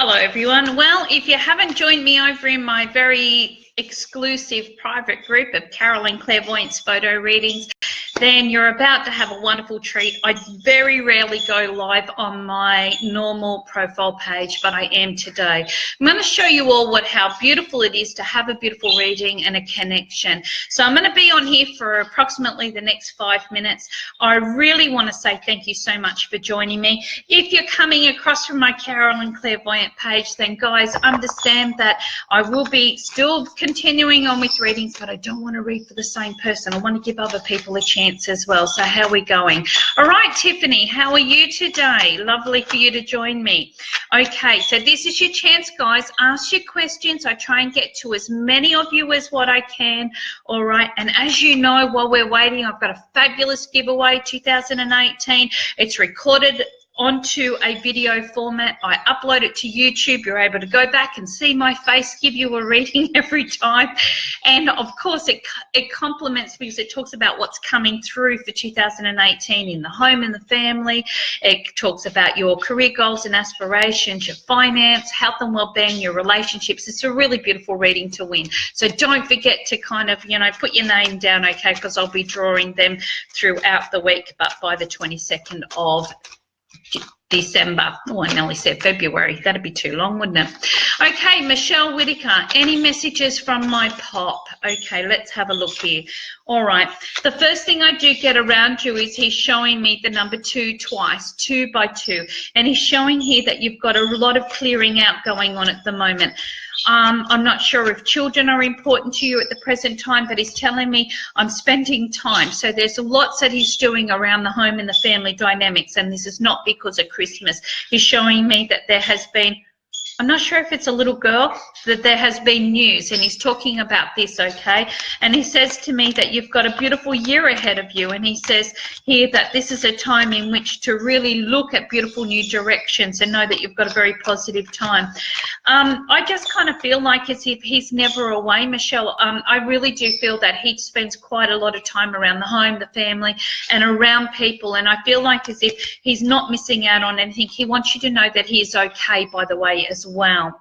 Hello everyone. Well, if you haven't joined me over in my very exclusive private group of Carolyn Clairvoyant's photo readings, then you're about to have a wonderful treat. I very rarely go live on my normal profile page, but I am today. I'm going to show you all how beautiful it is to have a beautiful reading and a connection. So I'm going to be on here for approximately the next 5 minutes. I really want to say thank you so much for joining me. If you're coming across from my Carolyn Clairvoyant page, then guys, understand that I will be still continuing on with readings, but I don't want to read for the same person. I want to give other people a chance as well. So how are we going? All right, Tiffany, how are you today? Lovely for you to join me. Okay, so this is your chance, guys. Ask your questions. I try and get to as many of you as what I can. All right, and as you know, while we're waiting, I've got a fabulous giveaway 2018. It's recorded onto a video format. I upload it to YouTube. You're able to go back and see my face, give you a reading every time. And of course, it complements because it talks about what's coming through for 2018 in the home and the family. It talks about your career goals and aspirations, your finance, health and well-being, your relationships. It's a really beautiful reading to win. So don't forget to kind of, put your name down, okay, because I'll be drawing them throughout the week, but by the 22nd of December. Oh, I nearly said February. That'd be too long, wouldn't it? Okay, Michelle Whitaker, any messages from my pop? Okay, let's have a look here. All right, the first thing I do get around you is he's showing me the number 2 twice, 2 by 2, and he's showing here that you've got a lot of clearing out going on at the moment. I'm not sure if children are important to you at the present time, but he's telling me I'm spending time. So there's lots that he's doing around the home and the family dynamics, and this is not because of Christmas. He's showing me that there has been, I'm not sure if it's a little girl, that there has been news, and he's talking about this, okay? And he says to me that you've got a beautiful year ahead of you, and he says here that this is a time in which to really look at beautiful new directions and know that you've got a very positive time. I just kind of feel like as if he's never away, Michelle. I really do feel that he spends quite a lot of time around the home, the family, and around people, and I feel like as if he's not missing out on anything. He wants you to know that he is okay, by the way, as well.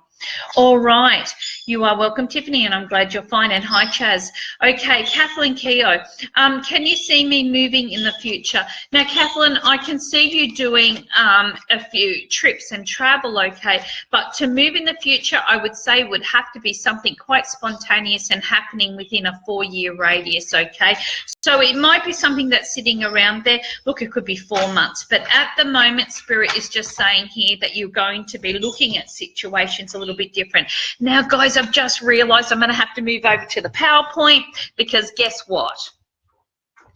All right, you are welcome, Tiffany, and I'm glad you're fine. And hi, Chaz. Okay, Kathleen Keogh, can you see me moving in the future? Now, Kathleen, I can see you doing a few trips and travel, okay, but to move in the future, I would say would have to be something quite spontaneous and happening within a 4-year radius, okay? So it might be something that's sitting around there. Look, it could be 4 months, but at the moment, Spirit is just saying here that you're going to be looking at situations a little bit different. Now, guys, I've just realized I'm going to have to move over to the PowerPoint because guess what?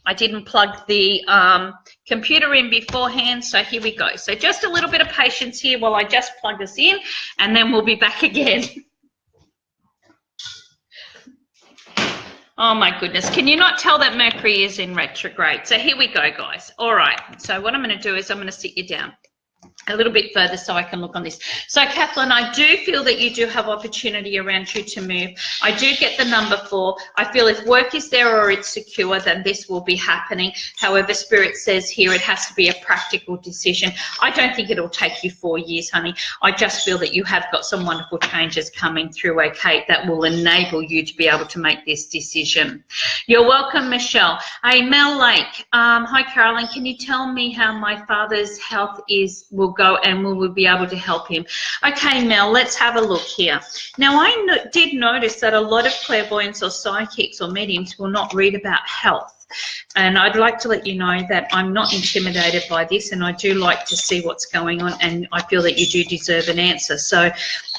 I didn't plug the computer in beforehand, so here we go. So just a little bit of patience here while I just plug this in, and then we'll be back again. Oh my goodness, can you not tell that Mercury is in retrograde? So here we go, guys. All right, so what I'm going to do is I'm going to sit you down a little bit further so I can look on this. So, Kathleen, I do feel that you do have opportunity around you to move. I do get the number 4. I feel if work is there or it's secure, then this will be happening. However, Spirit says here it has to be a practical decision. I don't think it'll take you 4 years, honey. I just feel that you have got some wonderful changes coming through, okay, that will enable you to be able to make this decision. You're welcome, Michelle. Hey, Mel Lake. Hi, Carolyn. Can you tell me how my father's health will go and we will be able to help him? Okay, Mel, let's have a look here. Now, I did notice that a lot of clairvoyants or psychics or mediums will not read about health. And I'd like to let you know that I'm not intimidated by this, and I do like to see what's going on, and I feel that you do deserve an answer. So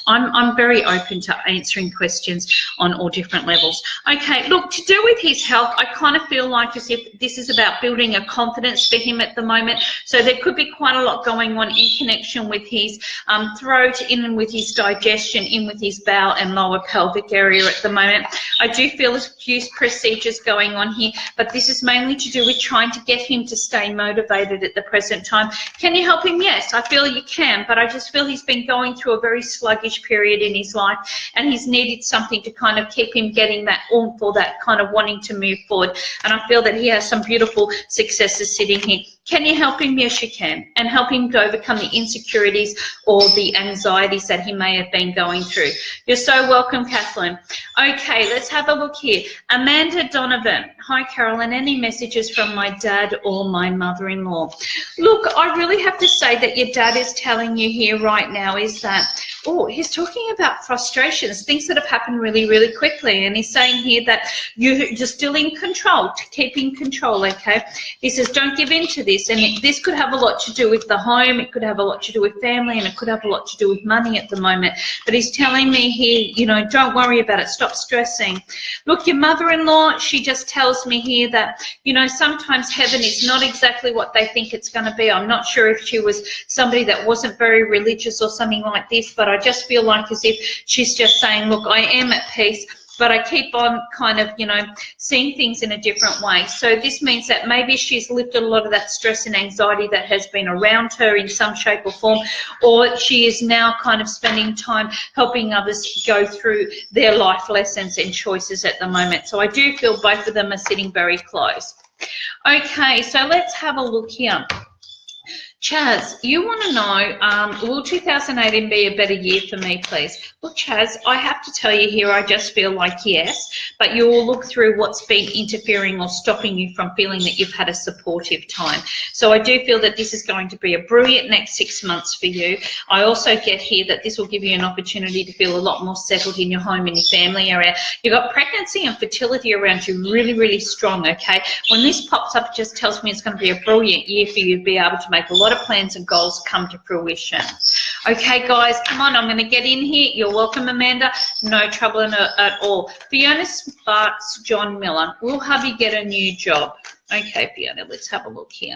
I'm very open to answering questions on all different levels. Okay, look, to do with his health, I kind of feel like as if this is about building a confidence for him at the moment. So there could be quite a lot going on in connection with his throat, in with his digestion, in with his bowel and lower pelvic area at the moment. I do feel a few procedures going on here, but this is mainly to do with trying to get him to stay motivated at the present time. Can you help him? Yes, I feel you can, but I just feel he's been going through a very sluggish sluggish period in his life, and he's needed something to kind of keep him getting that oomph or that kind of wanting to move forward. And I feel that he has some beautiful successes sitting here. Can you help him? Yes, you can. And help him to overcome the insecurities or the anxieties that he may have been going through. You're so welcome, Kathleen. Okay, let's have a look here. Amanda Donovan. Hi, Carolyn. Any messages from my dad or my mother-in-law? Look, I really have to say that your dad is telling you here right now is that, oh, he's talking about frustrations, things that have happened really, really quickly. And he's saying here that you're still in control, to keep in control, okay? He says, don't give in to this. And this could have a lot to do with the home, it could have a lot to do with family, and it could have a lot to do with money at the moment. But he's telling me here, you know, don't worry about it, stop stressing. Look, your mother-in-law, she just tells me here that, you know, sometimes heaven is not exactly what they think it's going to be. I'm not sure if she was somebody that wasn't very religious or something like this, but I just feel like as if she's just saying, look, I am at peace, but I keep on kind of, you know, seeing things in a different way. So this means that maybe she's lifted a lot of that stress and anxiety that has been around her in some shape or form, or she is now kind of spending time helping others go through their life lessons and choices at the moment. So I do feel both of them are sitting very close. Okay, so let's have a look here. Chaz, you want to know, will 2018 be a better year for me, please? Look, Chaz, I have to tell you here, I just feel like yes, but you will look through what's been interfering or stopping you from feeling that you've had a supportive time. So I do feel that this is going to be a brilliant next 6 months for you. I also get here that this will give you an opportunity to feel a lot more settled in your home and your family area. You've got pregnancy and fertility around you really, really strong, okay? When this pops up, it just tells me it's going to be a brilliant year for you to be able to make a lot of plans and goals come to fruition. Okay, guys, come on, I'm going to get in here. You're welcome, Amanda. No trouble at all. Fiona Sparks, John Miller. Will hubby get a new job? Okay, Fiona, let's have a look here.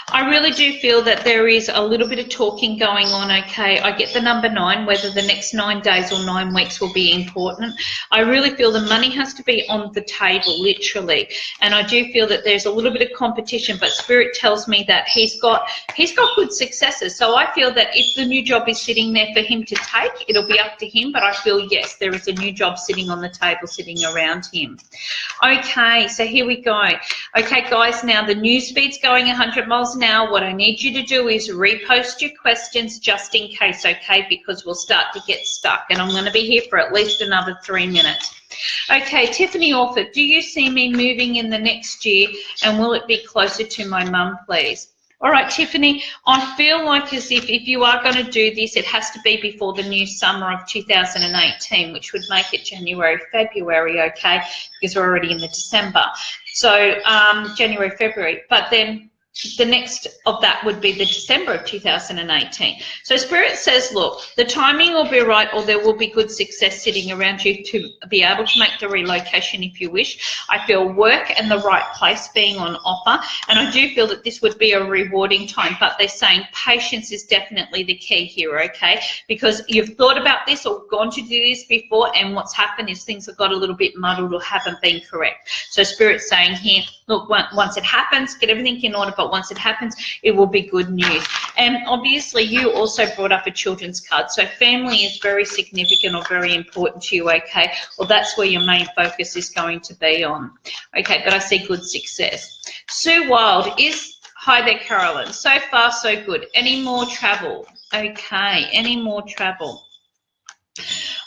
I really do feel that there is a little bit of talking going on, okay? I get the number 9, whether the next 9 days or 9 weeks will be important. I really feel the money has to be on the table, literally. And I do feel that there's a little bit of competition, but Spirit tells me that he's got good successes. So I feel that if the new job is sitting there for him to take, it'll be up to him. But I feel, yes, there is a new job sitting on the table, sitting around him. Okay, so here we go. Okay, guys, now the news feed's going 100 miles an hour. What I need you to do is repost your questions just in case, okay, because we'll start to get stuck, and I'm going to be here for at least another 3 minutes. Okay, Tiffany Orford, do you see me moving in the next year, and will it be closer to my mum, please? All right, Tiffany, I feel like as if you are going to do this, it has to be before the new summer of 2018, which would make it January, February, okay, because we're already in the December. So January, February, but then the next of that would be the December of 2018. So Spirit says, look, the timing will be right, or there will be good success sitting around you to be able to make the relocation if you wish. I feel work and the right place being on offer, and I do feel that this would be a rewarding time, but they're saying patience is definitely the key here, okay? Because you've thought about this or gone to do this before, and what's happened is things have got a little bit muddled or haven't been correct. So Spirit's saying here, look, once it happens, get everything in order, but once it happens, it will be good news. And obviously, you also brought up a children's card. So family is very significant or very important to you, okay? Well, that's where your main focus is going to be on. Okay, but I see good success. Sue Wild is, hi there, Carolyn. So far, so good. Any more travel? Okay, any more travel?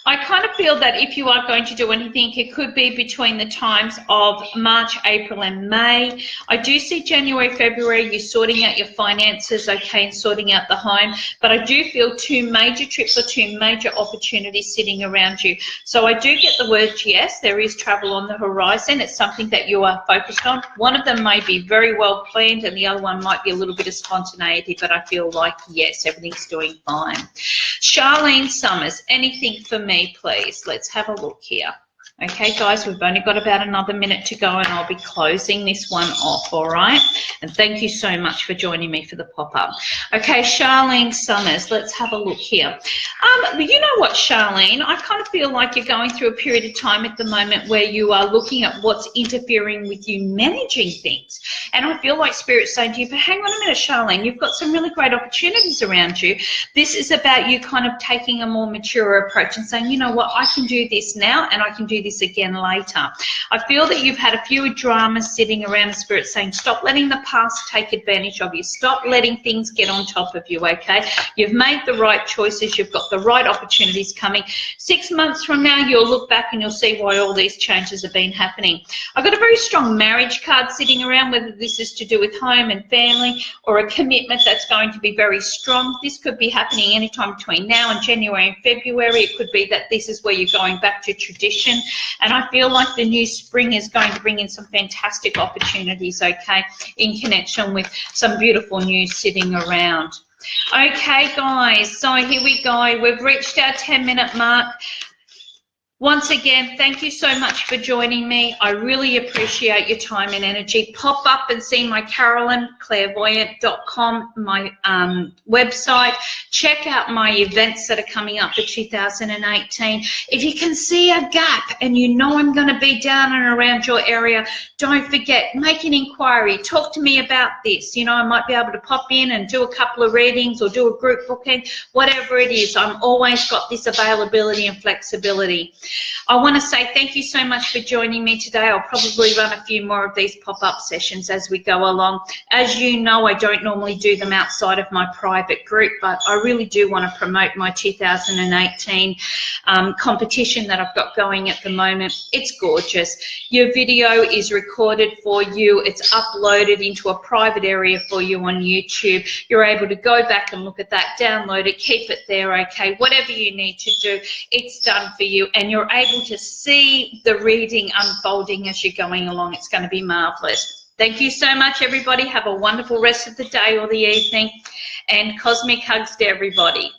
I kind of feel that if you are going to do anything, it could be between the times of March, April and May. I do see January, February, you're sorting out your finances, okay, and sorting out the home. But I do feel 2 major trips or 2 major opportunities sitting around you. So I do get the word yes, there is travel on the horizon. It's something that you are focused on. One of them may be very well planned and the other one might be a little bit of spontaneity, but I feel like, yes, everything's doing fine. Charlene Summers, anything for me, please? Let's have a look here. Okay, guys, we've only got about another minute to go and I'll be closing this one off, all right? And thank you so much for joining me for the pop-up. Okay, Charlene Summers, let's have a look here. You know what, Charlene, I kind of feel like you're going through a period of time at the moment where you are looking at what's interfering with you managing things. And I feel like Spirit's saying to you, but hang on a minute, Charlene, you've got some really great opportunities around you. This is about you kind of taking a more mature approach and saying, you know what, I can do this now and I can do this again later. I feel that you've had a few dramas sitting around the Spirit saying, stop letting the past take advantage of you. Stop letting things get on top of you, okay? You've made the right choices. You've got the right opportunities coming. 6 months from now, you'll look back and you'll see why all these changes have been happening. I've got a very strong marriage card sitting around, whether this is to do with home and family or a commitment that's going to be very strong. This could be happening anytime between now and January and February. It could be that this is where you're going back to tradition. And I feel like the new spring is going to bring in some fantastic opportunities, okay, in connection with some beautiful news sitting around. Okay, guys, so here we go. We've reached our 10-minute mark. Once again, thank you so much for joining me. I really appreciate your time and energy. Pop up and see my CarolynClairvoyant.com, my website. Check out my events that are coming up for 2018. If you can see a gap and you know I'm going to be down and around your area, don't forget, make an inquiry. Talk to me about this. You know, I might be able to pop in and do a couple of readings or do a group booking, whatever it is. I'm always got this availability and flexibility. I want to say thank you so much for joining me today. I'll probably run a few more of these pop-up sessions as we go along. As you know, I don't normally do them outside of my private group, but I really do want to promote my 2018 competition that I've got going at the moment. It's gorgeous. Your video is recorded for you. It's uploaded into a private area for you on YouTube. You're able to go back and look at that, download it, keep it there, okay? Whatever you need to do, it's done for you, and you're able to see the reading unfolding as you're going along. It's going to be marvelous. Thank you so much, everybody. Have a wonderful rest of the day or the evening, and cosmic hugs to everybody.